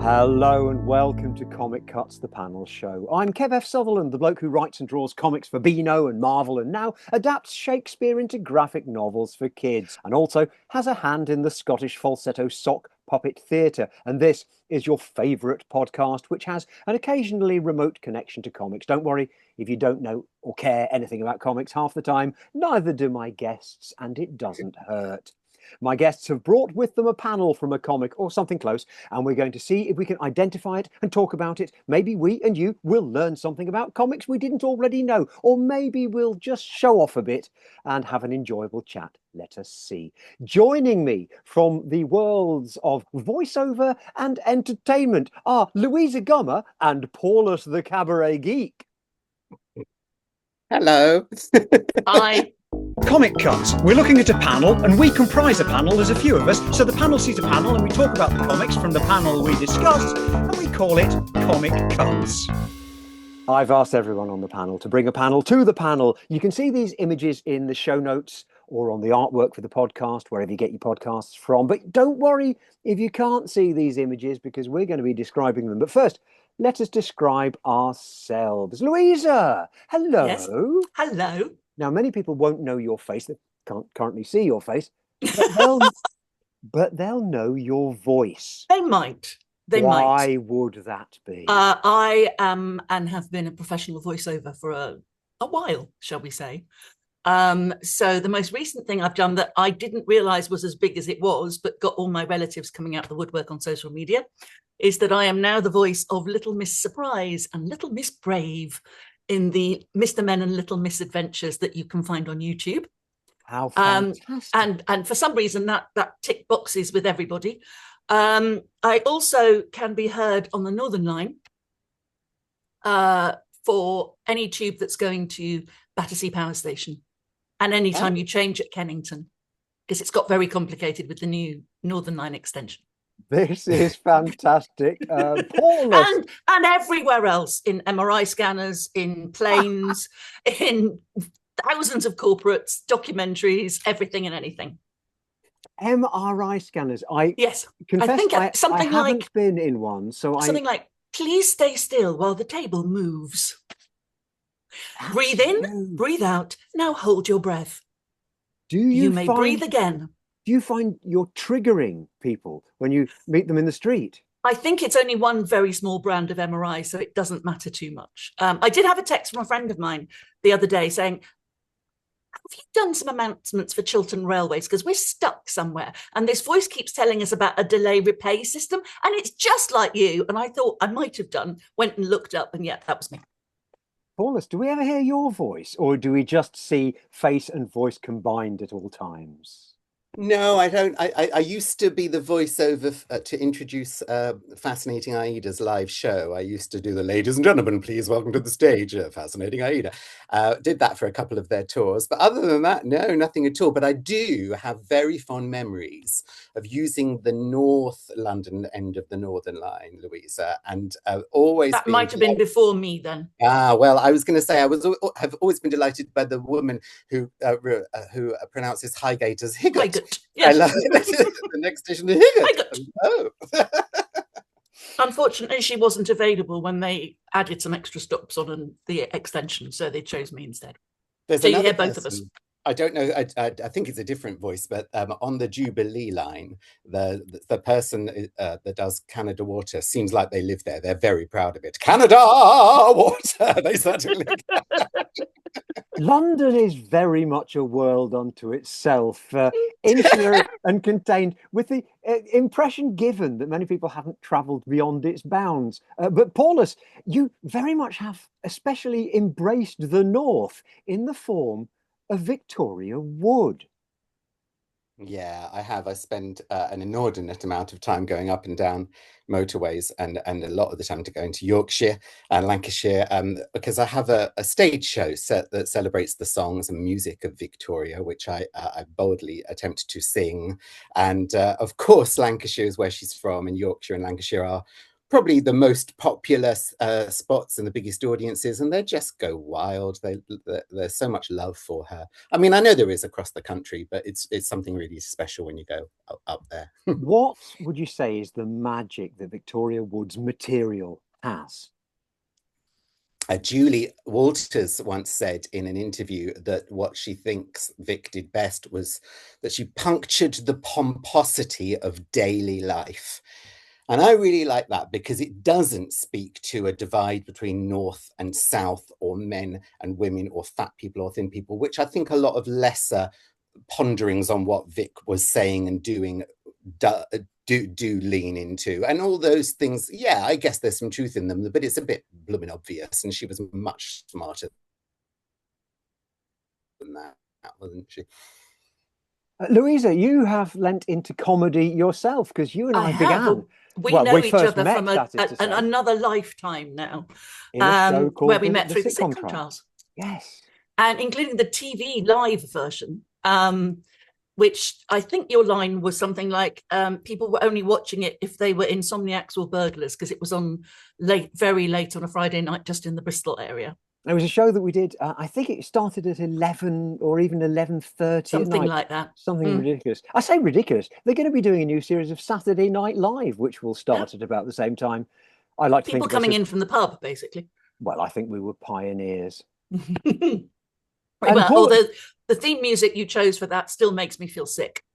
Hello and welcome to Comic Cuts, the panel show. I'm Kev F Sutherland, the bloke who writes and draws comics for Beano and Marvel and now adapts Shakespeare into graphic novels for kids and also has a hand in the Scottish Falsetto sock puppet theatre. And this is your favourite podcast, which has an occasionally remote connection to comics. Don't worry if you don't know or care anything about comics half the time. Neither do my guests, and it doesn't hurt. My guests have brought with them a panel from a comic or something close, and we're going to see if we can identify it and talk about it. Maybe we and you will learn something about comics we didn't already know, or maybe we'll just show off a bit and have an enjoyable chat. Let us see. Joining me from the worlds of voiceover and entertainment are Louisa and Paulus the Cabaret Geek. Hello. Hi. Comic Cuts. We're looking at a panel, and we comprise a panel. There's a few of us, so the panel sees a panel, and we talk about the comics from the panel we discuss, and we call it Comic Cuts. I've asked everyone on the panel to bring a panel to the panel. You can see these images in the show notes or on the artwork for the podcast, wherever you get your podcasts from. But don't worry if you can't see these images, because we're going to be describing them. But first, let us describe ourselves. Louisa, hello. Yes. Hello. Now, many people won't know your face. They can't currently see your face, but they'll know your voice. They might. Why would that be? I am and have been a professional voiceover for a while, shall we say. So the most recent thing I've done that I didn't realise was as big as it was, but got all my relatives coming out of the woodwork on social media, is that I am now the voice of Little Miss Surprise and Little Miss Brave in the Mr. Men and Little Miss Adventures that you can find on YouTube. How fantastic. And for some reason that tick boxes with everybody. I also can be heard on the Northern Line for any tube that's going to Battersea Power Station, and anytime you change at Kennington, because it's got very complicated with the new Northern Line extension. This is fantastic. Paulus. And everywhere else, in MRI scanners, in planes, in thousands of corporates, documentaries, everything and anything. MRI scanners. Yes, confess I think something I haven't like been in one. Something like, please stay still while the table moves. Breathe in, breathe out. Now hold your breath. You may breathe again. Do you find you're triggering people when you meet them in the street? I think it's only one very small brand of MRI, so it doesn't matter too much. I did have a text from a friend of mine the other day saying, have you done some announcements for Chiltern Railways? Because we're stuck somewhere. And this voice keeps telling us about a delay repay system. And it's just like you. And I thought I might have done, went and looked up, and yeah, that was me. Paulus, do we ever hear your voice, or do we just see face and voice combined at all times? No, I don't. I used to be the voiceover to introduce Fascinating Aida's live show. I used to do the ladies and gentlemen, please welcome to the stage, Fascinating Aida. Did that for a couple of their tours. But other than that, no, nothing at all. But I do have very fond memories of using the North London end of the Northern Line, Louisa, and always. That might have been before me then. Well, I was going to say have always been delighted by the woman who pronounces Highgate as Higgett. Yes. I love it. The next station to Higgett. Oh. Unfortunately, she wasn't available when they added some extra stops on the extension, so they chose me instead. So you hear both of us. I don't know. I think it's a different voice, but on the Jubilee line, the person that does Canada Water seems like they live there. They're very proud of it. Canada Water. They certainly. London is very much a world unto itself, insular and contained, with the impression given that many people haven't travelled beyond its bounds. But Paulus, you very much have especially embraced the North in the form of Victoria Wood. Yeah, I have. I spend an inordinate amount of time going up and down motorways and a lot of the time to go into Yorkshire and Lancashire because I have a stage show that celebrates the songs and music of Victoria, which I boldly attempt to sing. And of course, Lancashire is where she's from, and Yorkshire and Lancashire are probably the most popular spots and the biggest audiences, and they just go wild. There's so much love for her. I mean, I know there is across the country, but it's something really special when you go up there. What would you say is the magic that Victoria Wood's material has? Julie Walters once said in an interview that what she thinks Vic did best was that she punctured the pomposity of daily life. And I really like that because it doesn't speak to a divide between North and South, or men and women, or fat people or thin people, which I think a lot of lesser ponderings on what Vic was saying and doing do lean into. And all those things, yeah, I guess there's some truth in them, but it's a bit blooming obvious. And she was much smarter than that, wasn't she? Louisa, you have lent into comedy yourself, because you and I began. We know each other from another lifetime now, where we met through the sitcom trials. Yes. And including the TV live version, which I think your line was something like, people were only watching it if they were insomniacs or burglars, because it was on very late on a Friday night, just in the Bristol area. It was a show that we did, I think it started at 11 or even 11:30 something like that. Something ridiculous. I say ridiculous. They're going to be doing a new series of Saturday Night Live, which will start at about the same time. I like to think people coming in from the pub, basically. Well, I think we were pioneers. Although the theme music you chose for that still makes me feel sick,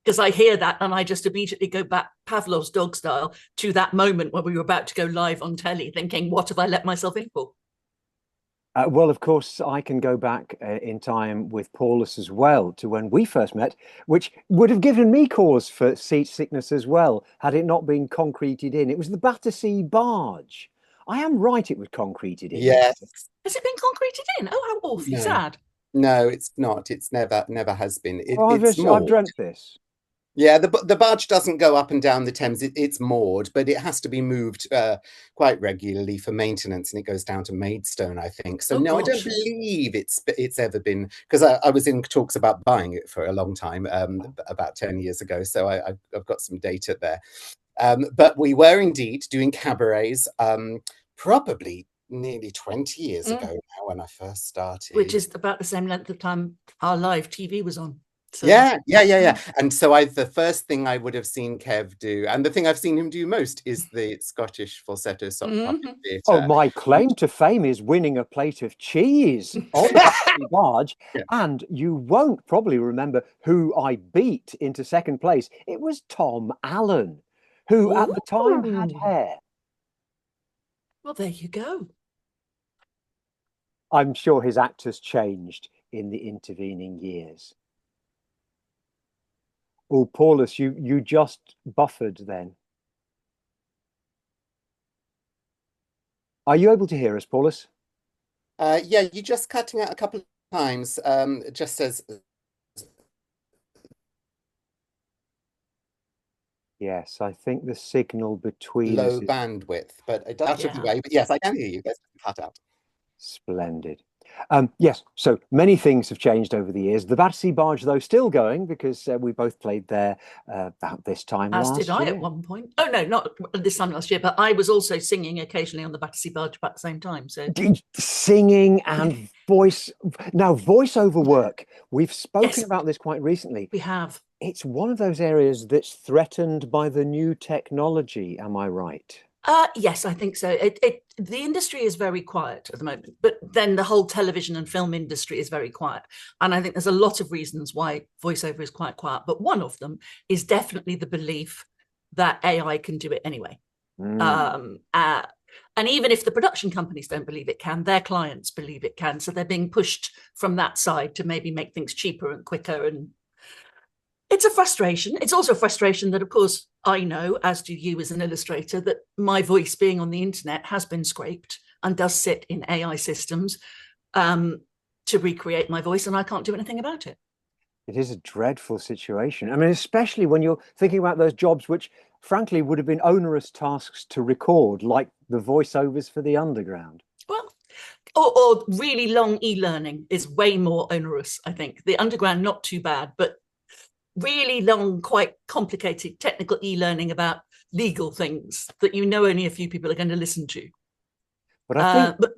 because I hear that and I just immediately go back, Pavlov's dog style, to that moment when we were about to go live on telly, thinking, what have I let myself in for? Well, of course, I can go back in time with Paulus as well, to when we first met, which would have given me cause for seat sickness as well, had it not been concreted in. It was the Battersea Barge. I am right, it was concreted in. Yes. Has it been concreted in? Oh, how awfully sad. No, it's not. It's never has been. I've dreamt this. Yeah, the barge doesn't go up and down the Thames. It's moored, but it has to be moved quite regularly for maintenance, and it goes down to Maidstone, I think. So I don't believe it's ever been, because I was in talks about buying it for a long time, about 10 years ago. So I've got some data there. But we were indeed doing cabarets, probably nearly 20 years ago now, when I first started. Which is about the same length of time our live TV was on. So. Yeah. And so the first thing I would have seen Kev do, and the thing I've seen him do most, is the Scottish falsetto sock puppet theatre. Oh, my claim to fame is winning a plate of cheese on the barge. Yeah. And you won't probably remember who I beat into second place. It was Tom Allen, who at the time had hair. Well, there you go. I'm sure his actors changed in the intervening years. Oh, Paulus, you just buffered then. Are you able to hear us, Paulus? Yeah, you're just cutting out a couple of times. It just says... Yes, I think the signal between low bandwidth, but it does away. But yes, I can hear you. Let's cut out. Splendid. Yes, so many things have changed over the years. The Battersea Barge, though, still going, because we both played there about this time last year. As did I at one point. Oh, no, not this time last year, but I was also singing occasionally on the Battersea Barge about the same time. So singing and voiceover work. We've spoken about this quite recently. We have. It's one of those areas that's threatened by the new technology. Am I right? Yes, I think so. The industry is very quiet at the moment, but then the whole television and film industry is very quiet. And I think there's a lot of reasons why voiceover is quite quiet. But one of them is definitely the belief that AI can do it anyway. And even if the production companies don't believe it can, their clients believe it can. So they're being pushed from that side to maybe make things cheaper and quicker. And it's a frustration. It's also a frustration that, of course, I know, as do you as an illustrator, that my voice being on the internet has been scraped and does sit in AI systems to recreate my voice, and I can't do anything about it. It is a dreadful situation. I mean, especially when you're thinking about those jobs which, frankly, would have been onerous tasks to record, like the voiceovers for the Underground. Well, or really long e-learning is way more onerous, I think. The Underground, not too bad, but really long, quite complicated technical e-learning about legal things that only a few people are going to listen to. But I think but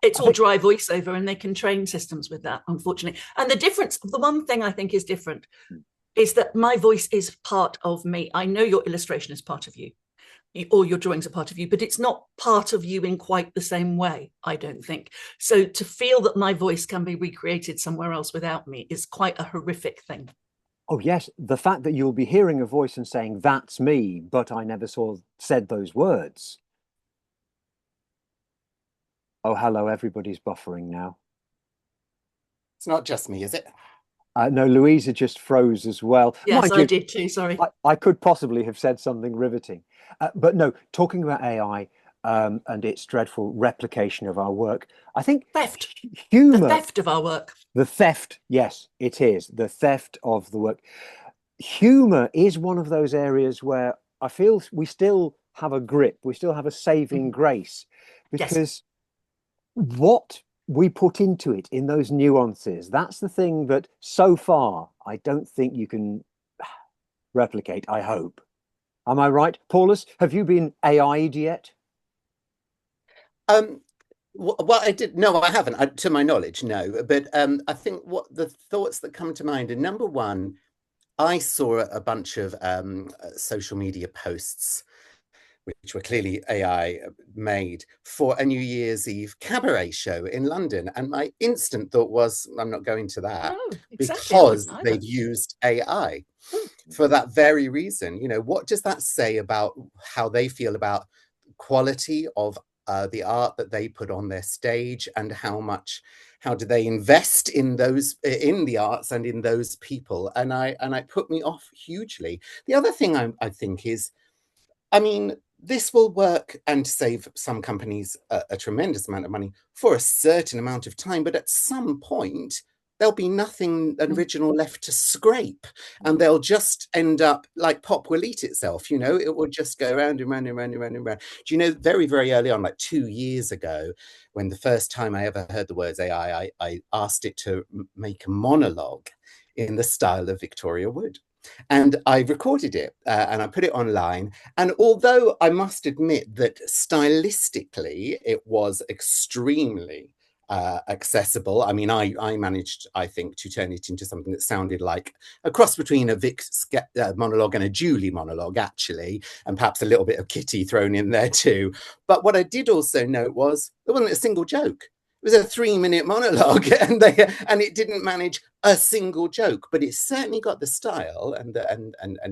it's all dry voiceover, and they can train systems with that, unfortunately. And the one thing I think is different is that my voice is part of me. I know your illustration is part of you, or your drawings are part of you, but it's not part of you in quite the same way, I don't think. So to feel that my voice can be recreated somewhere else without me is quite a horrific thing. Oh, yes. The fact that you'll be hearing a voice and saying, that's me, but I never said those words. Oh, hello. Everybody's buffering now. It's not just me, is it? No, Louisa just froze as well. Yes, I did too. Sorry. I could possibly have said something riveting. But no, talking about AI and its dreadful replication of our work, I think humor. The theft of our work. The theft, yes, it is. The theft of the work. Humor is one of those areas where I feel we still have a grip. We still have a saving grace, because what we put into it in those nuances, that's the thing that so far I don't think you can replicate, I hope. Am I right? Paulus, have you been AI'd yet? Well, I haven't, to my knowledge, no. But I think what the thoughts that come to mind are, number one, I saw a bunch of social media posts which were clearly AI made for a New Year's Eve cabaret show in London. And my instant thought was, I'm not going to that, because they've used AI for that very reason. What does that say about how they feel about quality of the art that they put on their stage, and how do they invest in the arts and in those people? And I put me off hugely. The other thing I think is, this will work and save some companies a tremendous amount of money for a certain amount of time, but at some point there'll be nothing original left to scrape, and they'll just end up like pop will eat itself. It will just go round and round and round and round and round. Do very, very early on, like 2 years ago, when the first time I ever heard the words AI, I asked it to make a monologue in the style of Victoria Wood. And I recorded it and I put it online. And although I must admit that stylistically it was extremely accessible, I managed, I think, to turn it into something that sounded like a cross between a Vic monologue and a Julie monologue, actually, and perhaps a little bit of Kitty thrown in there too. But what I did also note was there wasn't a single joke. It was a 3-minute monologue, and it didn't manage a single joke, but it certainly got the style and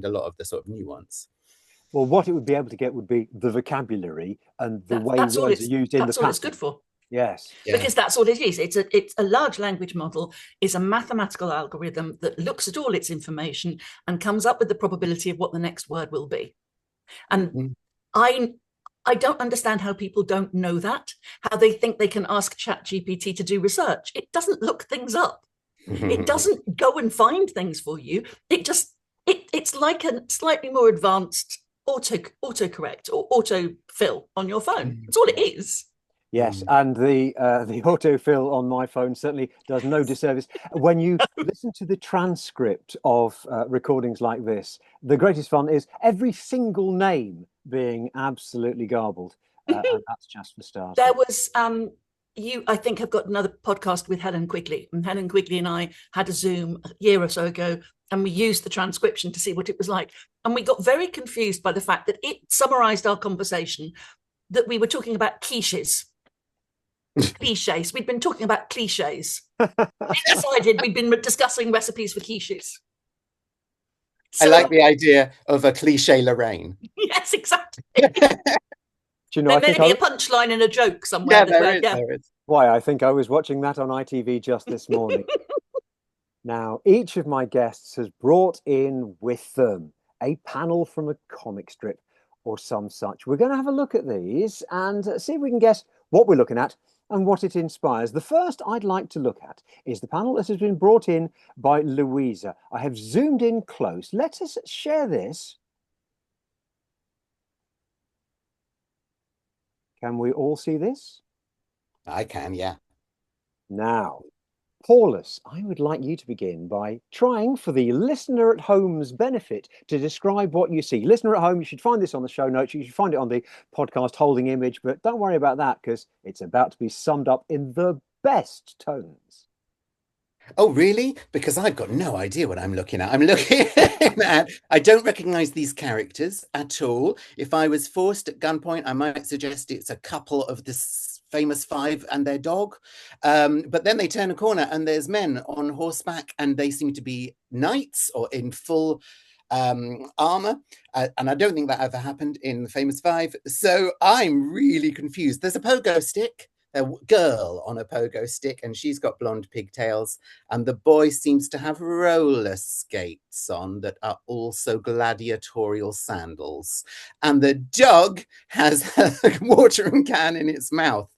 a lot of the sort of nuance. Well, what it would be able to get would be the vocabulary and the way words are used in the pattern. That's all it's good for. Yes. Because that's what it is. It's a large language model is a mathematical algorithm that looks at all its information and comes up with the probability of what the next word will be. And I don't understand how people don't know that, how they think they can ask ChatGPT to do research. It doesn't look things up. It doesn't go and find things for you. It's like a slightly more advanced autocorrect or autofill on your phone. That's all it is. Yes, and the autofill on my phone certainly does no disservice. When you listen to the transcript of recordings like this, the greatest fun is every single name being absolutely garbled, and that's just for starters. There was you, I think, have got another podcast with Helen Quigley, and Helen Quigley and I had a Zoom a year or so ago, and we used the transcription to see what it was like, and we got very confused by the fact that it summarized our conversation, that we were talking about cliches. We'd been talking about cliches. We decided we'd been discussing recipes for quiches. So, I like the idea of a cliche Lorraine. Yes, exactly. Do you know, there may be a punchline and a joke somewhere. Yeah, there is. Why, I think I was watching that on ITV just this morning. Now, each of my guests has brought in with them a panel from a comic strip or some such. We're going to have a look at these and see if we can guess what we're looking at and what it inspires. The first I'd like to look at is the panel that has been brought in by Louisa. I have zoomed in close. Let us share this. Can we all see this? I can, yeah. Now, Paulus, I would like you to begin by trying, for the listener at home's benefit, to describe what you see. Listener at home, you should find this on the show notes. You should find it on the podcast holding image, but don't worry about that because it's about to be summed up in the best tones. Oh, really? Because I've got no idea what I'm looking at. I'm looking at, I don't recognize these characters at all. If I was forced at gunpoint, I might suggest it's a couple of this famous five and their dog. But then they turn a corner and there's men on horseback and they seem to be knights or in full armor. And I don't think that ever happened in the famous five. So I'm really confused. There's a pogo stick. A girl on a pogo stick, and she's got blonde pigtails, and the boy seems to have roller skates on that are also gladiatorial sandals, and the dog has a watering can in its mouth.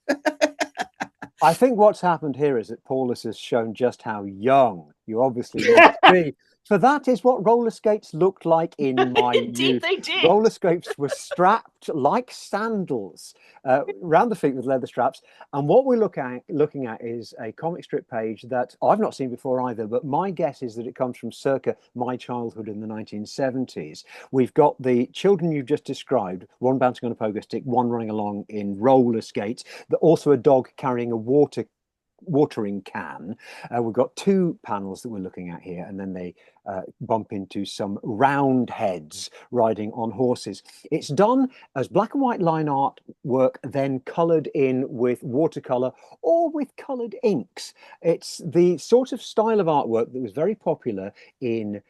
I think what's happened here is that Paulus has shown just how young you obviously must be. For that is what roller skates looked like in my Indeed, youth. they did. Roller skates were strapped like sandals around the feet with leather straps. And what we're looking at is a comic strip page that I've not seen before either, but my guess is that it comes from circa my childhood in the 1970s. We've got the children you've just described, one bouncing on a pogo stick, one running along in roller skates, but also a dog carrying a watering can. We've got two panels that we're looking at here, and then they bump into some round heads riding on horses. It's done as black and white line art work, then coloured in with watercolour or with coloured inks. It's the sort of style of artwork that was very popular in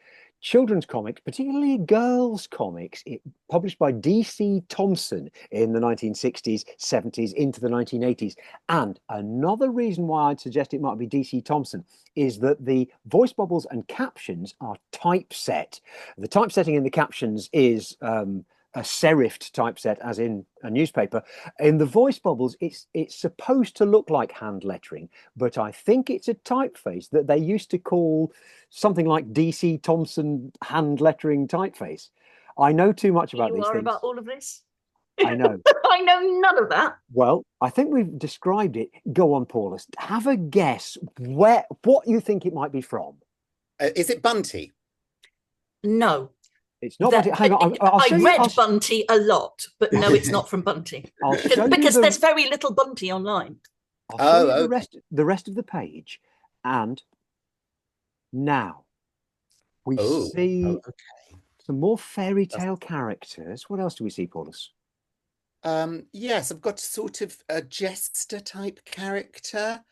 children's comics, particularly girls' comics, published by D.C. Thomson in the 1960s, 70s, into the 1980s. And another reason why I'd suggest it might be D.C. Thomson is that the voice bubbles and captions are typeset. The typesetting in the captions is a serifed typeset, as in a newspaper. In the voice bubbles, it's supposed to look like hand lettering, but I think it's a typeface that they used to call something like D.C. Thomson hand lettering typeface. I know too much about these things. About all of this? I know. I know none of that. Well, I think we've described it. Go on, Paulus. Have a guess what you think it might be from. Is it Bunty? No. It's not Bunty. Hang on. I read Bunty a lot, but no, it's not from Bunty. Because there's very little Bunty online. I'll show you the rest of the page. And now we see some more fairy tale characters. What else do we see, Paulus? Yes, I've got sort of a jester type character.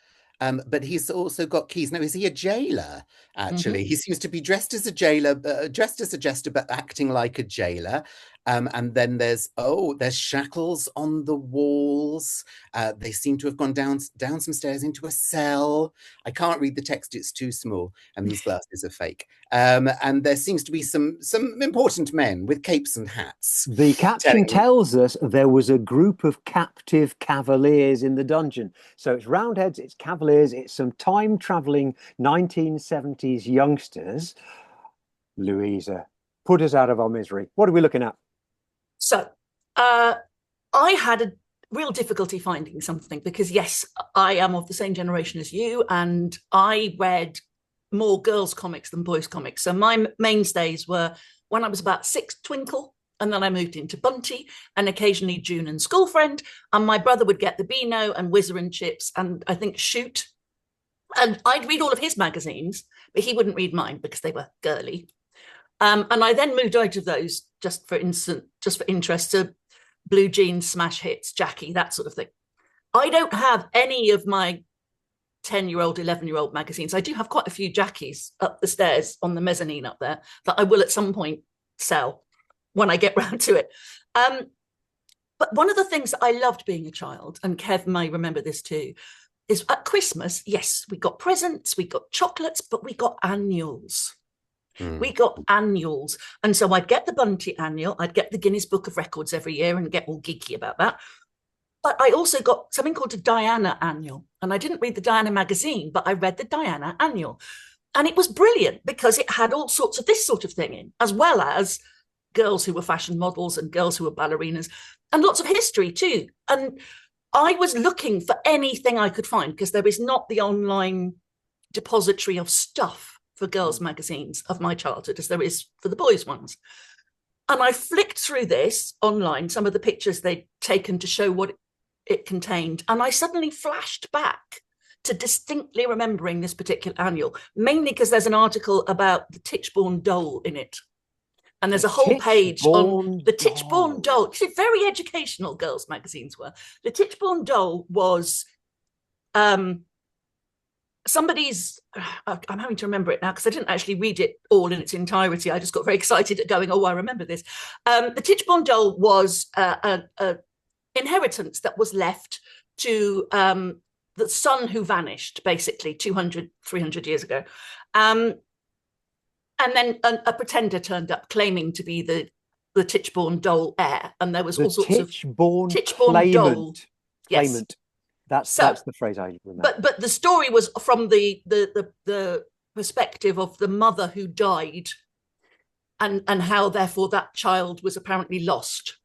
But he's also got keys. Now, is he a jailer, actually? He seems to be dressed as a jailer, dressed as a jester, but acting like a jailer. And then there's shackles on the walls. They seem to have gone down some stairs into a cell. I can't read the text, it's too small, and these glasses are fake. And there seems to be some important men with capes and hats. The caption tells us there was a group of captive cavaliers in the dungeon. So it's Roundheads, it's cavaliers, it's some time-travelling 1970s youngsters. Louisa, put us out of our misery. What are we looking at? So I had a real difficulty finding something because, yes, I am of the same generation as you, and I read more girls' comics than boys' comics. So my mainstays were, when I was about 6, Twinkle, and then I moved into Bunty, and occasionally June and School Friend, and my brother would get the Beano and Whizzer and Chips, and I think Shoot. And I'd read all of his magazines, but he wouldn't read mine because they were girly. And I then moved out of those just for interest to Blue Jeans, Smash Hits, Jackie, that sort of thing. I don't have any of my 10-year-old, 11-year-old magazines. I do have quite a few Jackies up the stairs on the mezzanine up there that I will at some point sell when I get round to it. But one of the things that I loved being a child, and Kev may remember this too, is at Christmas, yes, we got presents, we got chocolates, but we got annuals. We got annuals. And so I'd get the Bunty annual, I'd get the Guinness Book of Records every year and get all geeky about that. But I also got something called a Diana annual. And I didn't read the Diana magazine, but I read the Diana annual. And it was brilliant because it had all sorts of this sort of thing in, as well as girls who were fashion models and girls who were ballerinas, and lots of history too. And I was looking for anything I could find because there is not the online depository of stuff for girls' magazines of my childhood as there is for the boys' ones. And I flicked through this online, some of the pictures they'd taken to show what it contained. And I suddenly flashed back to distinctly remembering this particular annual, mainly because there's an article about the Tichborne Dole in it. And there's a whole page on the Tichborne Dole. Very educational, girls' magazines were. The Tichborne Dole was somebody's, I'm having to remember it now because I didn't actually read it all in its entirety. I just got very excited at going, oh, I remember this. The Tichborne Dole was an inheritance that was left to the son who vanished, basically, 200, 300 years ago. And then a pretender turned up claiming to be the Tichborne Dole heir. And there was all sorts of Tichborne Dole. Yes. That's the phrase I remember. But the story was from the perspective of the mother who died, and how therefore that child was apparently lost.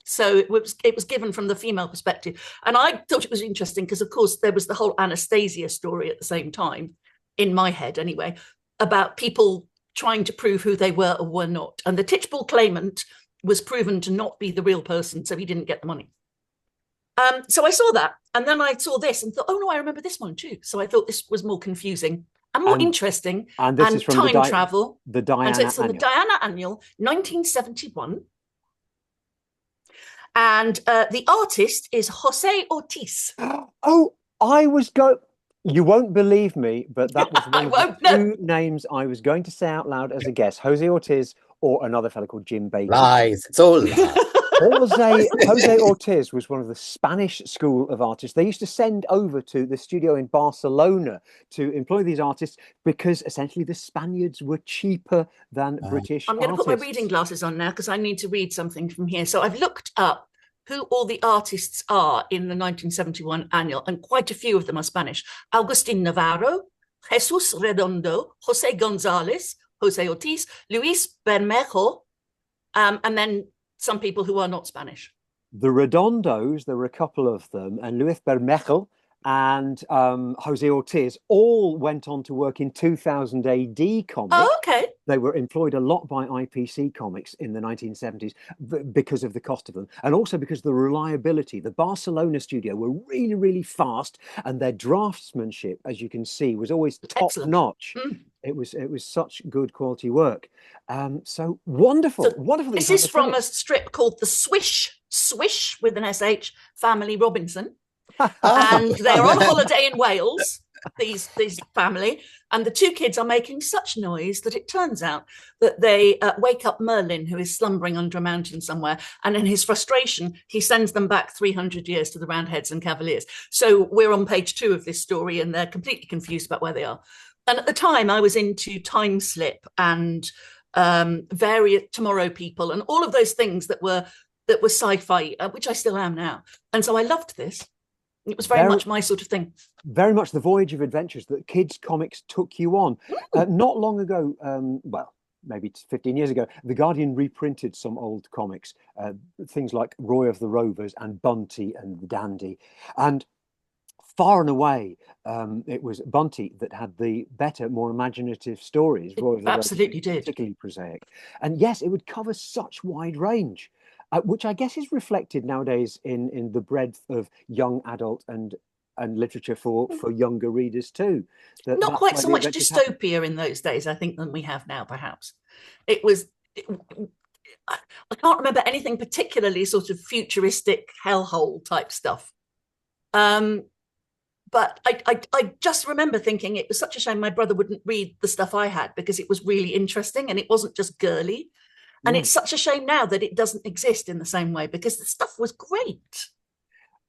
So it was given from the female perspective, and I thought it was interesting because, of course, there was the whole Anastasia story at the same time, in my head anyway, about people trying to prove who they were or were not, and the Tichborne claimant was proven to not be the real person, so he didn't get the money. So I saw that, and then I saw this and thought, oh no, I remember this one too. So I thought this was more confusing and more interesting, and this is from time travel. The Diana and so Annual. The Diana Annual, 1971. And the artist is Jose Ortiz. Oh, you won't believe me, but that was one of the two names I was going to say out loud as a guess. Jose Ortiz or another fellow called Jim Baker. Lies. It's all lies. Jose Ortiz was one of the Spanish school of artists. They used to send over to the studio in Barcelona to employ these artists because essentially the Spaniards were cheaper than British I'm going artists. to put my reading glasses on now because I need to read something from here. So I've looked up who all the artists are in the 1971 annual, and quite a few of them are Spanish. Agustin Navarro, Jesus Redondo, Jose Gonzalez, Jose Ortiz, Luis Bermejo, and then some people who are not Spanish. The Redondos, there were a couple of them, and Luis Bermejo and Jose Ortiz all went on to work in 2000 AD comics. Oh, okay. They were employed a lot by IPC Comics in the 1970s because of the cost of them, and also because of the reliability. The Barcelona studio were really, really fast, and their draftsmanship, as you can see, was always top notch. It was such good quality work. So wonderful, wonderful. This is from a strip called The Swish with an SH, Family Robinson. And they're on holiday in Wales, these family, and the two kids are making such noise that it turns out that they wake up Merlin, who is slumbering under a mountain somewhere, and in his frustration he sends them back 300 years to the Roundheads and Cavaliers. So we're on page 2 of this story, and they're completely confused about where they are. And at the time I was into Time Slip and various Tomorrow People and all of those things that were sci-fi, which I still am now, and so I loved this. It was very much my sort of thing. Very much the voyage of adventures that kids' comics took you on. Not long ago, well, maybe 15 years ago, The Guardian reprinted some old comics, things like Roy of the Rovers and Bunty and the Dandy. And far and away, it was Bunty that had the better, more imaginative stories. Roy of the absolutely Rovers, did. Particularly prosaic. And yes, it would cover such wide range. Which I guess is reflected nowadays in the breadth of young adult and literature for younger readers too. Not quite so much dystopia in those days, I think, than we have now, perhaps. I can't remember anything particularly sort of futuristic hellhole type stuff. But I just remember thinking it was such a shame my brother wouldn't read the stuff I had because it was really interesting and it wasn't just girly. And it's such a shame now that it doesn't exist in the same way because the stuff was great.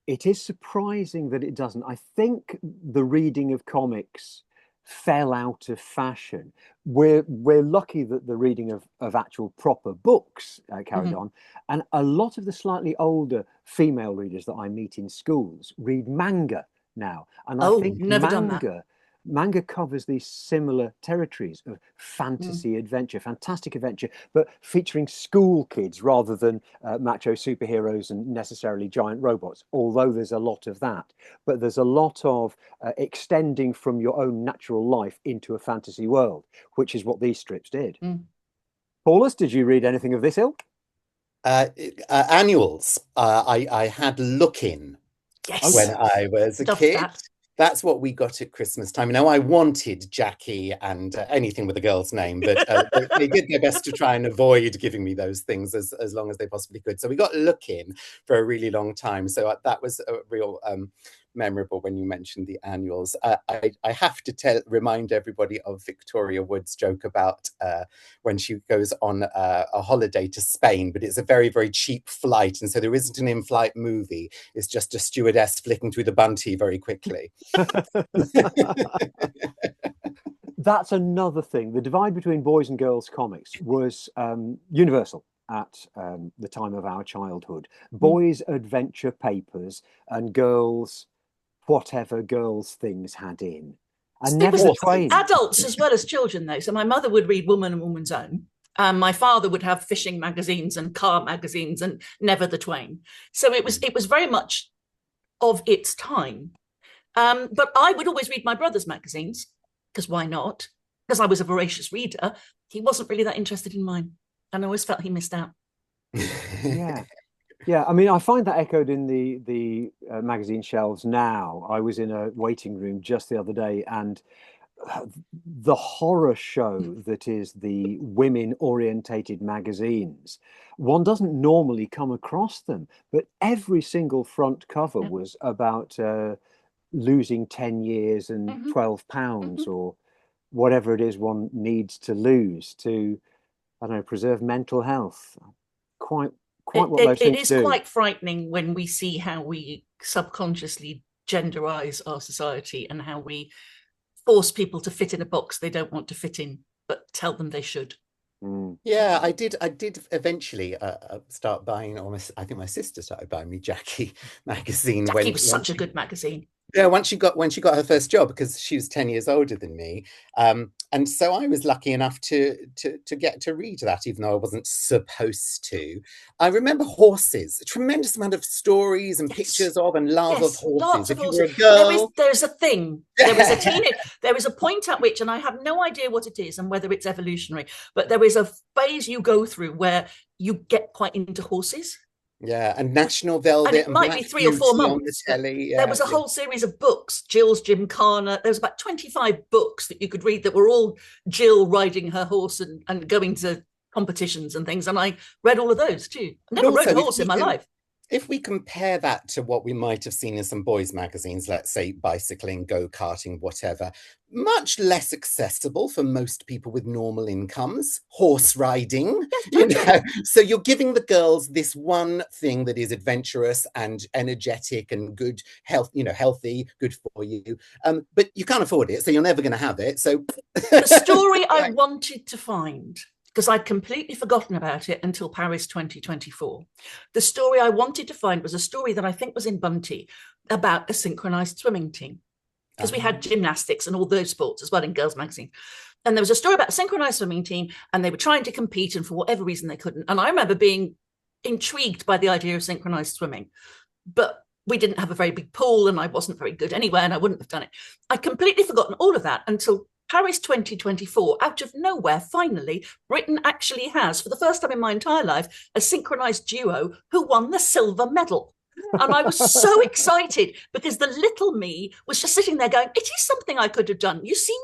It is surprising that it doesn't. I think the reading of comics fell out of fashion. We're lucky that the reading of actual proper books carried on. And a lot of the slightly older female readers that I meet in schools read manga now. And I think never done that. manga covers these similar territories of fantasy adventure, fantastic adventure, but featuring school kids rather than macho superheroes and necessarily giant robots, although there's a lot of that. But there's a lot of extending from your own natural life into a fantasy world, which is what these strips did. Paulus, did you read anything of this ilk? Annuals. I had Look-In when I was a kid. That's what we got at Christmas time. Now, I wanted Jackie and anything with a girl's name, but they did their best to try and avoid giving me those things as long as they possibly could. So we got Look-In for a really long time. So that was a real memorable when you mentioned the annuals. I have to remind everybody of Victoria Wood's joke about when she goes on a holiday to Spain, but it's a very, very cheap flight. And so there isn't an in-flight movie. It's just a stewardess flicking through the bunty very quickly. That's another thing. The divide between boys and girls comics was universal at the time of our childhood. Boys' adventure papers and girls' whatever girls' things had in. And never the twain. Adults as well as children, though. So my mother would read Woman and Woman's Own. My father would have fishing magazines and car magazines and never the twain. So it was very much of its time. But I would always read my brother's magazines, because why not? Because I was a voracious reader. He wasn't really that interested in mine. And I always felt he missed out. Yeah. I mean, I find that echoed in the magazine shelves now. I was in a waiting room just the other day, and the horror show that is the women-orientated magazines, one doesn't normally come across them, but every single front cover was about losing 10 years and 12 pounds or whatever it is one needs to lose to, I don't know, preserve mental health. Quite what those things do. It is quite frightening when we see how we subconsciously genderize our society and how we force people to fit in a box they don't want to fit in, but tell them they should. Yeah, I did eventually start buying, I think my sister started buying me Jackie magazine. Jackie was such a good magazine. Yeah, when she got her first job, because she was 10 years older than me. And so I was lucky enough to get to read that, even though I wasn't supposed to. I remember horses, a tremendous amount of stories and pictures of and love of horses. If you were a girl, there's a thing. There was a teenage. There is a point at which, and I have no idea what it is and whether it's evolutionary, but there is a phase you go through where you get quite into horses. Yeah, and National Velvet. And it might be 3 or 4 months. There was a whole series of books, Jill's Gymkhana. There was about 25 books that you could read that were all Jill riding her horse and going to competitions and things. And I read all of those too. I never rode a horse in my life. If we compare that to what we might have seen in some boys' magazines, let's say bicycling, go-karting, whatever, much less accessible for most people with normal incomes, horse riding, So you're giving the girls this one thing that is adventurous and energetic and good, healthy, good for you. But you can't afford it, so you're never going to have it. So the story I wanted to find, because I'd completely forgotten about it until Paris 2024. The story I wanted to find was a story that I think was in Bunty about a synchronized swimming team, because we had gymnastics and all those sports as well in Girls Magazine. And there was a story about a synchronized swimming team, and they were trying to compete, and for whatever reason they couldn't. And I remember being intrigued by the idea of synchronized swimming, but we didn't have a very big pool, and I wasn't very good anyway, and I wouldn't have done it. I'd completely forgotten all of that until Paris 2024, out of nowhere, finally, Britain actually has, for the first time in my entire life, a synchronized duo who won the silver medal. And I was so excited because the little me was just sitting there going, it is something I could have done. You see?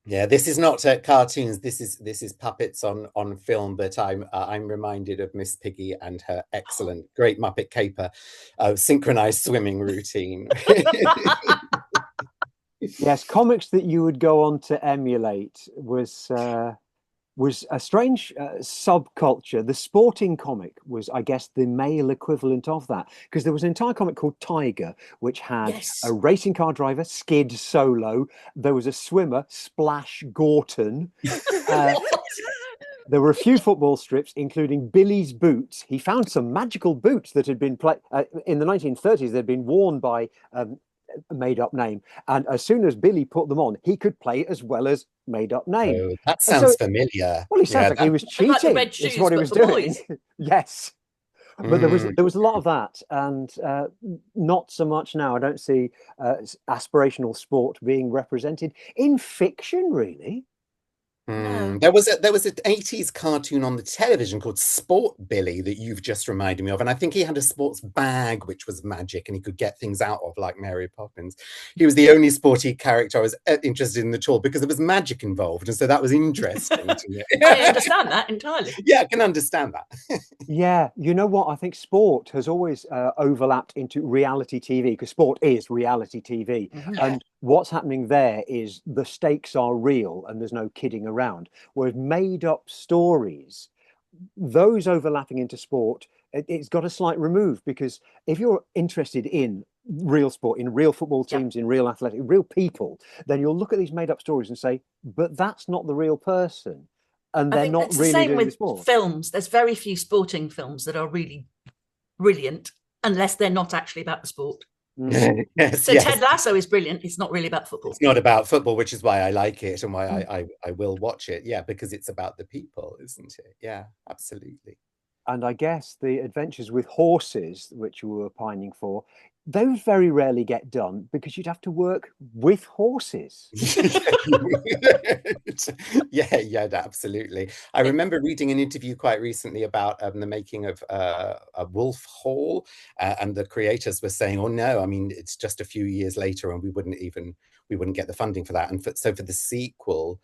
Yeah, this is not cartoons. This is puppets on film. But I'm reminded of Miss Piggy and her excellent, great Muppet caper, synchronized swimming routine. Yes, comics that you would go on to emulate was a strange subculture. The sporting comic was, I guess, the male equivalent of that, because there was an entire comic called Tiger, which had a racing car driver, Skid Solo. There was a swimmer, Splash Gorton. There were a few football strips, including Billy's Boots. He found some magical boots that had been in the 1930s. They'd been worn by a made-up name. And as soon as Billy put them on, he could play as well as made-up name. Oh, that And sounds familiar. well, he sounds Yeah, like he was And like the cheating. red Is shoes, what he but was for doing. boys. Yes. But Mm. there was a lot of that, and not so much now. I don't see aspirational sport being represented in fiction, really. No. There was an 80s cartoon on the television called Sport Billy that you've just reminded me of. And I think he had a sports bag, which was magic, and he could get things out of like Mary Poppins. He was the only sporty character I was interested in at all because there was magic involved. And so that was interesting to me. I understand that entirely. Yeah, I can understand that. Yeah, you know what? I think sport has always overlapped into reality TV because sport is reality TV. Mhm. And what's happening there is the stakes are real and there's no kidding around. Whereas made up stories, those overlapping into sport, it's got a slight remove because if you're interested in real sport, in real football teams, in real athletic, real people, then you'll look at these made up stories and say, but that's not the real person. And I they're think not it's the really same doing the with sport. films. There's very few sporting films that are really brilliant unless they're not actually about the sport. Yes, So yes. Ted Lasso is brilliant. It's not really about football. It's not about football, which is why I like it and why I will watch it. Yeah, because it's about the people, isn't it? Yeah, absolutely. And I guess the adventures with horses, which we were pining for, those very rarely get done because you'd have to work with horses. Yeah, absolutely. I remember reading an interview quite recently about the making of a Wolf Hall, and the creators were saying, "Oh no, I mean it's just a few years later, and we wouldn't get the funding for that." And so for the sequel,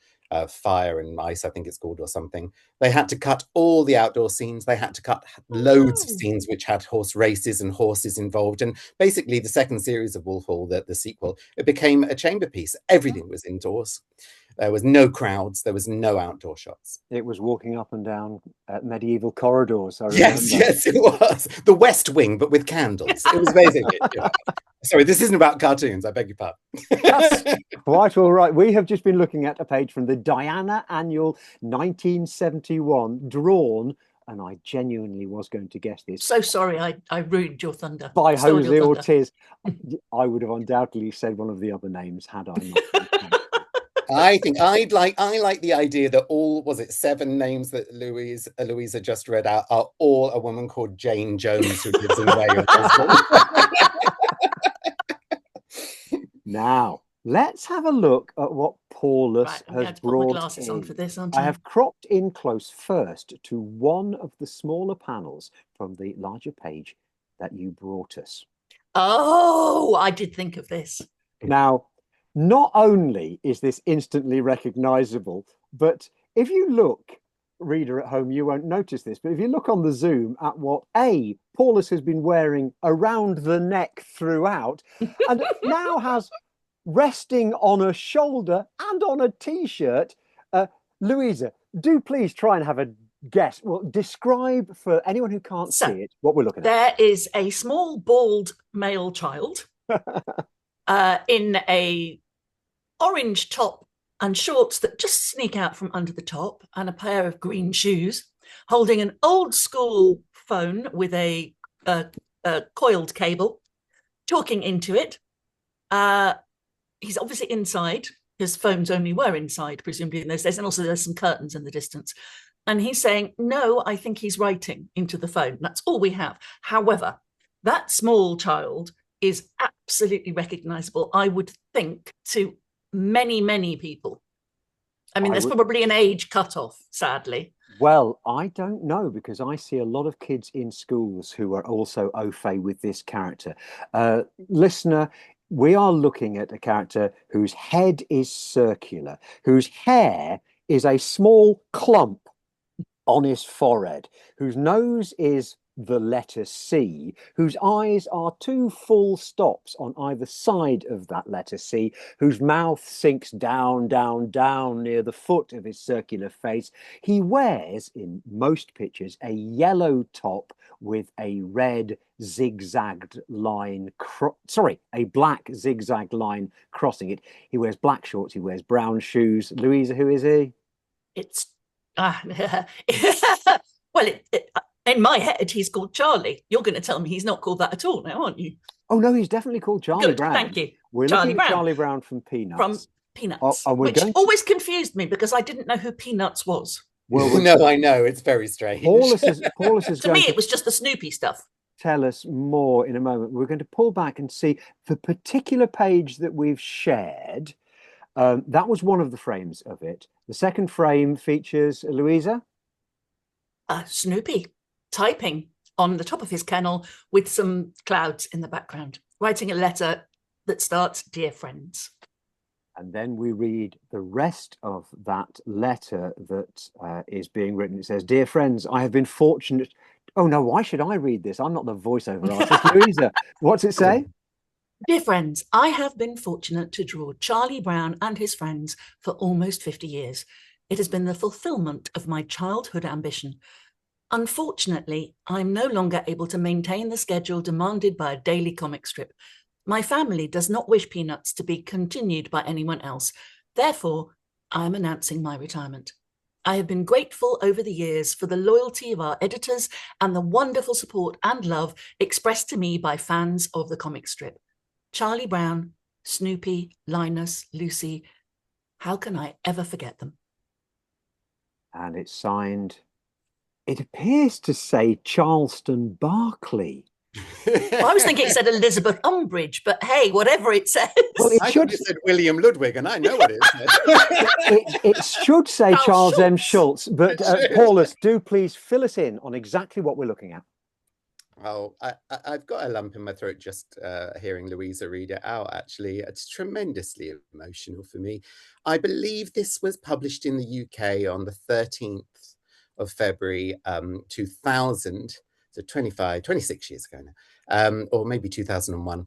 Fire and Ice, I think it's called, or something, they had to cut all the outdoor scenes. They had to cut loads of scenes which had horse races and horses involved. And basically, the second series of Wolf Hall, the sequel, it became a chamber piece. Everything was indoors. There was no crowds. There was no outdoor shots. It was walking up and down medieval corridors. I remember. Yes, it was. The West Wing, but with candles. It was basically. Sorry, this isn't about cartoons. I beg your pardon. That's quite all right. We have just been looking at a page from the Diana Annual 1971, drawn, and I genuinely was going to guess this. So sorry, I ruined your thunder. By Jose Ortiz. I would have undoubtedly said one of the other names had I not. I think I like the idea that all, was it 7 names that Louisa just read out are all a woman called Jane Jones who lives in Wales. Now, let's have a look at what Paulus has brought put my glasses in. on for this, aren't I? I have cropped in close first to one of the smaller panels from the larger page that you brought us. Oh, I did think of this. Now, not only is this instantly recognizable, but if you look, reader at home, you won't notice this, but if you look on the Zoom at what Paulus has been wearing around the neck throughout, and now has resting on a shoulder and on a t-shirt, Louisa, do please try and have a guess. Well, describe for anyone who can't see it what we're looking at. There is a small bald male child in a orange top and shorts that just sneak out from under the top, and a pair of green shoes, holding an old school phone with a coiled cable, talking into it. He's obviously inside, because phones only were inside, presumably in those days, and also there's some curtains in the distance. And he's saying, no, I think he's writing into the phone. That's all we have. However, that small child is absolutely recognizable, I would think, to many, many people. I mean, there's probably an age cutoff, sadly. Well, I don't know, because I see a lot of kids in schools who are also au fait with this character. Listener, we are looking at a character whose head is circular, whose hair is a small clump on his forehead, whose nose is the letter C, whose eyes are 2 full stops on either side of that letter C, whose mouth sinks down, down, down near the foot of his circular face. He wears, in most pictures, a yellow top with a red zigzagged line, a black zigzag line crossing it. He wears black shorts, he wears brown shoes. Louisa, who is he? It's well, in my head, he's called Charlie. You're going to tell me he's not called that at all now, aren't you? Oh, no, he's definitely called Charlie Good, Brown. thank you. We're Charlie looking at Brown. Charlie Brown from Peanuts. From Peanuts, and we're which going to... always confused me because I didn't know who Peanuts was. Well, No, I know, it's very strange. Paulus is To going me, it was just the Snoopy stuff. tell us more in a moment. We're going to pull back and see the particular page that we've shared. That was one of the frames of it. The second frame features Louisa. Snoopy typing on the top of his kennel with some clouds in the background, writing a letter that starts, "Dear friends." And then we read the rest of that letter that is being written. It says, "Dear friends, I have been fortunate." Oh no, why should I read this? I'm not the voiceover artist. Louisa, what's it say? "Dear friends, I have been fortunate to draw Charlie Brown and his friends for almost 50 years. It has been the fulfillment of my childhood ambition. Unfortunately, I'm no longer able to maintain the schedule demanded by a daily comic strip. My family does not wish Peanuts to be continued by anyone else. Therefore, I am announcing my retirement. I have been grateful over the years for the loyalty of our editors and the wonderful support and love expressed to me by fans of the comic strip. Charlie Brown, Snoopy, Linus, Lucy, how can I ever forget them?" And it's signed, it appears to say Charleston Barkley. I was thinking it said Elizabeth Umbridge, but hey, whatever it says. Well, I should have said William Ludwig, and I know what it is. it should say Charles M. Schultz, but Paulus, do please fill us in on exactly what we're looking at. Oh, I've got a lump in my throat just hearing Louisa read it out, actually. It's tremendously emotional for me. I believe this was published in the UK on the 13th of February 2000, so 26 years ago now, or maybe 2001.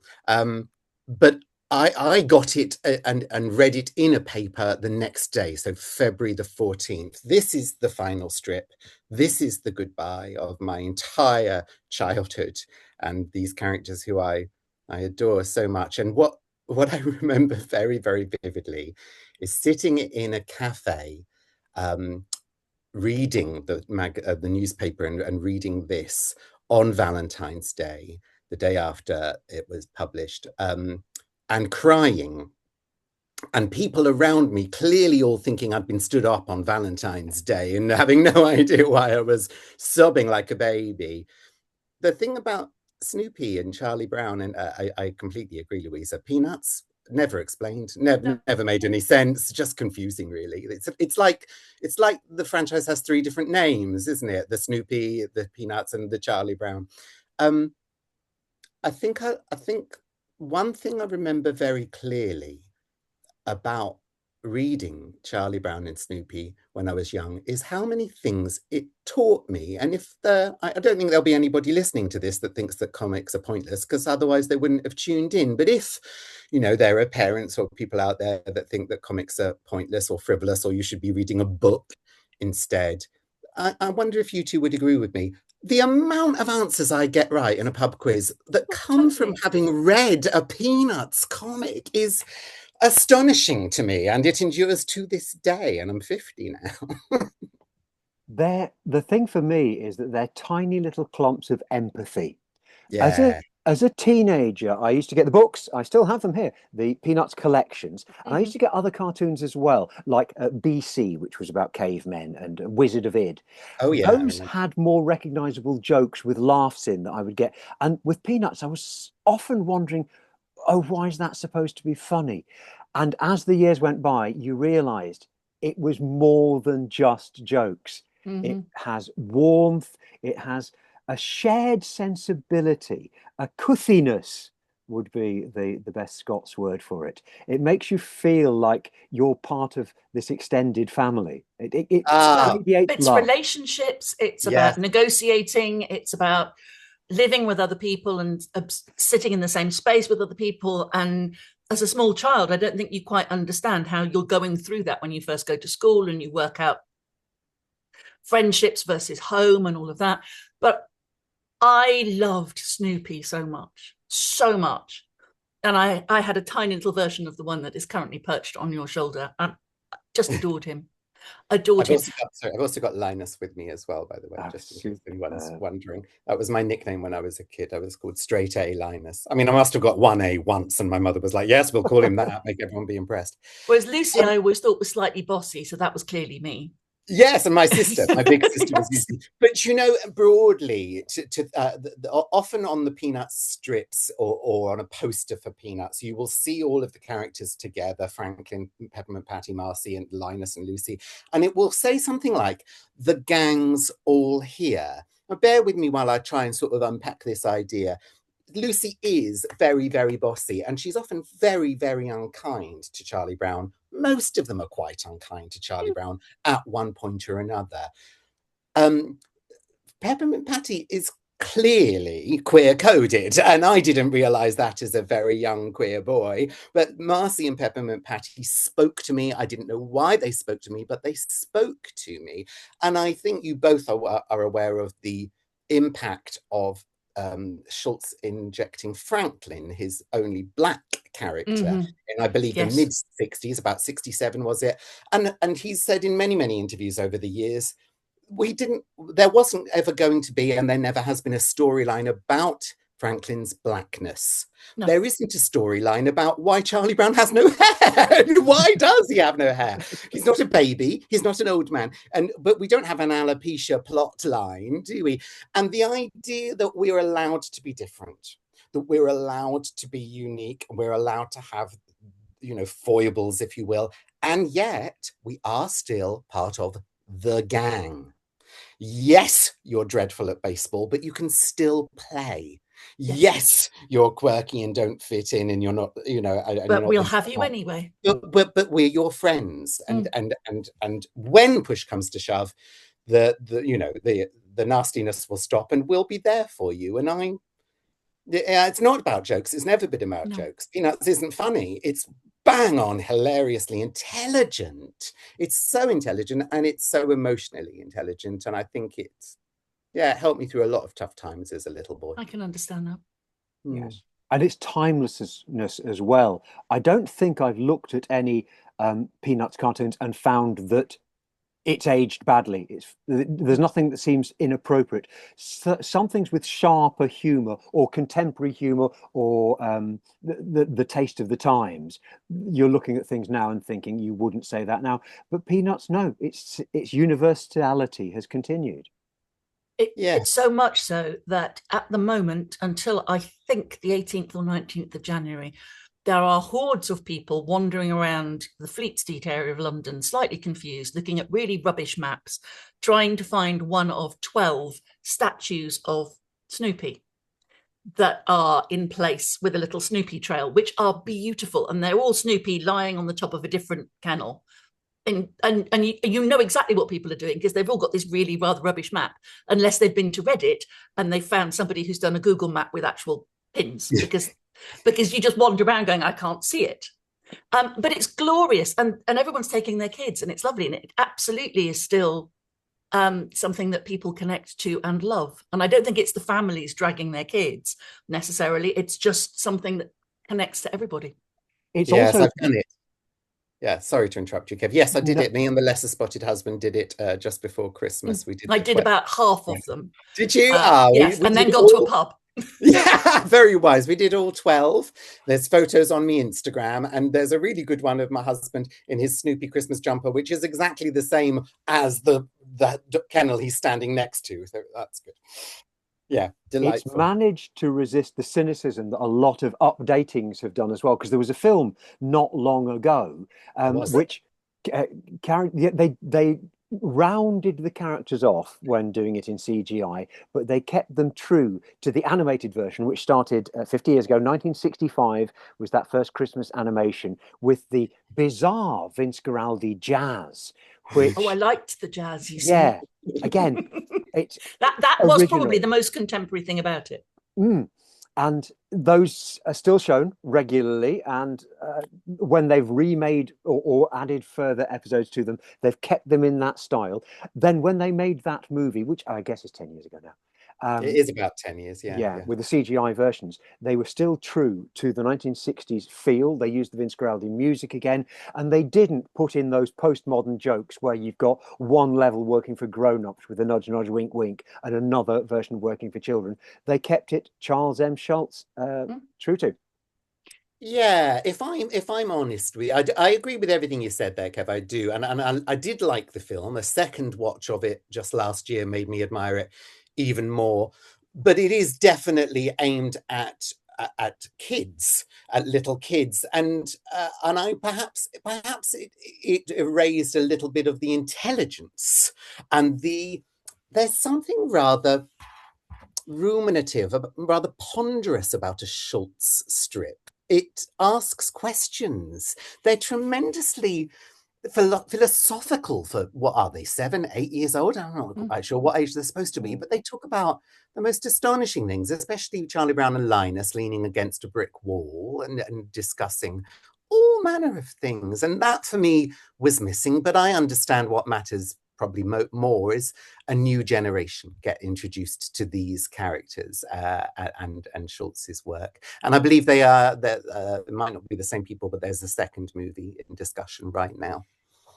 But I got it and read it in a paper the next day, so February the 14th. This is the final strip. This is the goodbye of my entire childhood and these characters who I adore so much. And what I remember very, very vividly is sitting in a cafe, reading the newspaper and reading this on Valentine's Day, the day after it was published, and crying, and people around me clearly all thinking I'd been stood up on Valentine's Day and having no idea why I was sobbing like a baby. The thing about Snoopy and Charlie Brown, and I completely agree, Louisa, Peanuts, never explained, never made any sense, just confusing, really. It's like the franchise has three different names, isn't it? The Snoopy, the Peanuts, and the Charlie Brown. I think one thing I remember very clearly about reading Charlie Brown and Snoopy when I was young is how many things it taught me. And I don't think there'll be anybody listening to this that thinks that comics are pointless, because otherwise they wouldn't have tuned in. But if, there are parents or people out there that think that comics are pointless or frivolous, or you should be reading a book instead, I wonder if you two would agree with me. The amount of answers I get right in a pub quiz that come from having read a Peanuts comic is astonishing to me, and it endures to this day, and I'm 50 now. The thing for me is that they're tiny little clumps of empathy. Yeah. As a teenager, I used to get the books. I still have them here, the Peanuts collections. And I used to get other cartoons as well, like BC, which was about cavemen, and Wizard of Id. Oh, yeah. Those had more recognizable jokes with laughs in that I would get. And with Peanuts, I was often wondering, oh, why is that supposed to be funny? And as the years went by, you realized it was more than just jokes. It has warmth. It has a shared sensibility, a cuthiness would be the best Scots word for it. It makes you feel like you're part of this extended family. It's relationships. It's about negotiating. It's about living with other people and sitting in the same space with other people. And as a small child, I don't think you quite understand how you're going through that when you first go to school and you work out friendships versus home and all of that. But I loved Snoopy so much. And I had a tiny little version of the one that is currently perched on your shoulder. I just adored him. Adored him. I've also got Linus with me as well, by the way, just in case anyone's wondering. That was my nickname when I was a kid. I was called Straight A Linus. I mean, I must have got 1A once, and my mother was like, yes, we'll call him that, make everyone be impressed. Whereas Lucy, I always thought was slightly bossy, so that was clearly me. Yes, and my sister, my big sister was Lucy. But you know, broadly, often on the Peanuts strips or on a poster for Peanuts, you will see all of the characters together: Franklin, Peppermint Patty, Marcy, and Linus and Lucy, and it will say something like, "The gang's all here." Now, bear with me while I try and sort of unpack this idea. Lucy is very, very bossy, and she's often very, very unkind to Charlie Brown. Most of them are quite unkind to Charlie Brown at one point or another. Peppermint Patty is clearly queer-coded, and I didn't realise that as a very young queer boy. But Marcy and Peppermint Patty spoke to me. I didn't know why they spoke to me, but they spoke to me. And I think you both are aware of the impact of Schultz injecting Franklin, his only black character, in I believe the mid-60s, about 67 was it? And he's said in many, many interviews over the years, there wasn't ever going to be, and there never has been, a storyline about Franklin's blackness. No. There isn't a storyline about why Charlie Brown has no hair. Why does he have no hair? He's not a baby. He's not an old man. But we don't have an alopecia plot line, do we? And the idea that we're allowed to be different, that we're allowed to be unique, and we're allowed to have, you know, foibles, if you will, and yet we are still part of the gang. Yes, you're dreadful at baseball, but you can still play. Yes, you're quirky and don't fit in, and you're not, you know. But we'll have you anyway. But we're your friends, and when push comes to shove, the nastiness will stop, and we'll be there for you. And it's not about jokes. It's never been about jokes. Peanuts isn't funny. It's bang on hilariously intelligent. It's so intelligent, and it's so emotionally intelligent, and I think it helped me through a lot of tough times as a little boy. I can understand that. Yes, and it's timelessness as well. I don't think I've looked at any Peanuts cartoons and found that it's aged badly. There's nothing that seems inappropriate. Some things with sharper humor or contemporary humor or the taste of the times. You're looking at things now and thinking you wouldn't say that now. But Peanuts, no, its universality has continued. It's so much so that at the moment, until I think the 18th or 19th of January, there are hordes of people wandering around the Fleet Street area of London, slightly confused, looking at really rubbish maps, trying to find one of 12 statues of Snoopy that are in place with a little Snoopy trail, which are beautiful. And they're all Snoopy lying on the top of a different kennel. And you know exactly what people are doing, because they've all got this really rather rubbish map, unless they've been to Reddit and they've found somebody who's done a Google map with actual pins, because you just wander around going, I can't see it. But it's glorious, and everyone's taking their kids, and it's lovely, and it absolutely is still something that people connect to and love. And I don't think it's the families dragging their kids necessarily. It's just something that connects to everybody. I've done it. Yeah, sorry to interrupt you, Kev. Yes, I did it. Me and the lesser spotted husband did it just before Christmas. I did about half of them. Did you? Yes, and then got to a pub. Yeah, very wise. We did all 12. There's photos on my Instagram, and there's a really good one of my husband in his Snoopy Christmas jumper, which is exactly the same as the kennel he's standing next to. So that's good. Yeah, delightful. It's managed to resist the cynicism that a lot of updatings have done as well, because there was a film not long ago which they rounded the characters off when doing it in CGI, but they kept them true to the animated version, which started 50 years ago. 1965 was that first Christmas animation with the bizarre Vince Guaraldi jazz. Which, I liked the jazz. You see. Yeah, again, it's that was probably the most contemporary thing about it. And those are still shown regularly, and when they've remade or added further episodes to them, they've kept them in that style. Then when they made that movie, which I guess is 10 years ago now, It is about 10 years, yeah. With the CGI versions, they were still true to the 1960s feel. They used the Vince Guaraldi music again, and they didn't put in those postmodern jokes where you've got one level working for grown-ups with a nudge, nudge, wink, wink, and another version working for children. They kept it Charles M. Schultz true to. Yeah, if I'm honest with you, I agree with everything you said there, Kev. I do, and I did like the film. A second watch of it just last year made me admire it even more. But it is definitely aimed at kids, at little kids, and I perhaps it erased a little bit of the intelligence and there's something rather ruminative, rather ponderous about a Schultz strip. It asks questions. They're tremendously philosophical for, what are they, 7, 8 years old? I'm not quite sure what age they're supposed to be, but they talk about the most astonishing things, especially Charlie Brown and Linus leaning against a brick wall and discussing all manner of things. And that for me was missing, but I understand what matters probably more is a new generation get introduced to these characters and Schultz's work. And I believe it might not be the same people, but there's a second movie in discussion right now.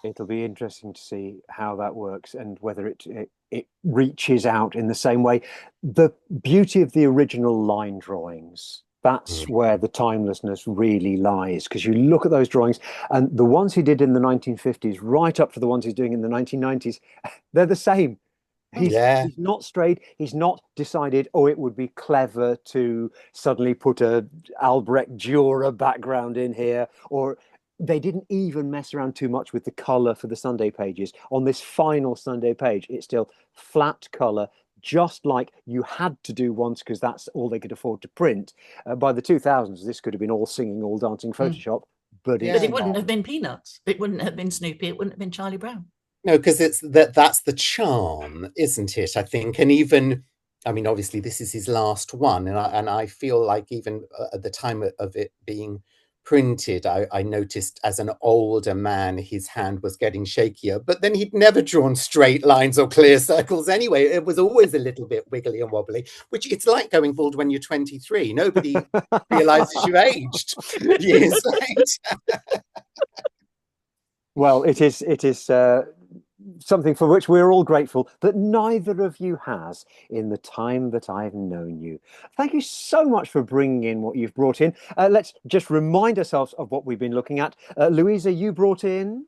It'll be interesting to see how that works and whether it reaches out in the same way. The beauty of the original line drawings, that's where the timelessness really lies, because you look at those drawings and the ones he did in the 1950s right up to the ones he's doing in the 1990s, they're the same. He's not strayed. He's not decided, oh, it would be clever to suddenly put a Albrecht Dürer background in here, or they didn't even mess around too much with the color for the Sunday pages. On this final Sunday page, it's still flat color, just like you had to do once because that's all they could afford to print. By the 2000s, this could have been all singing, all dancing Photoshop, but it wouldn't have been Peanuts. It wouldn't have been Snoopy. It wouldn't have been Charlie Brown. No, because that's the charm, isn't it? I think, and even, I mean, obviously this is his last one, and I feel like even at the time of it being printed, I noticed as an older man his hand was getting shakier, but then he'd never drawn straight lines or clear circles anyway. It was always a little bit wiggly and wobbly, which it's like going bald when you're 23. Nobody realizes you've aged years later. Well, it is something for which we're all grateful that neither of you has in the time that I've known you. Thank you so much for bringing in what you've brought in. Let's just remind ourselves of what we've been looking at. Louisa, you brought in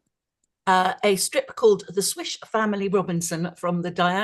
a strip called The Swish Family Robinson from the Diana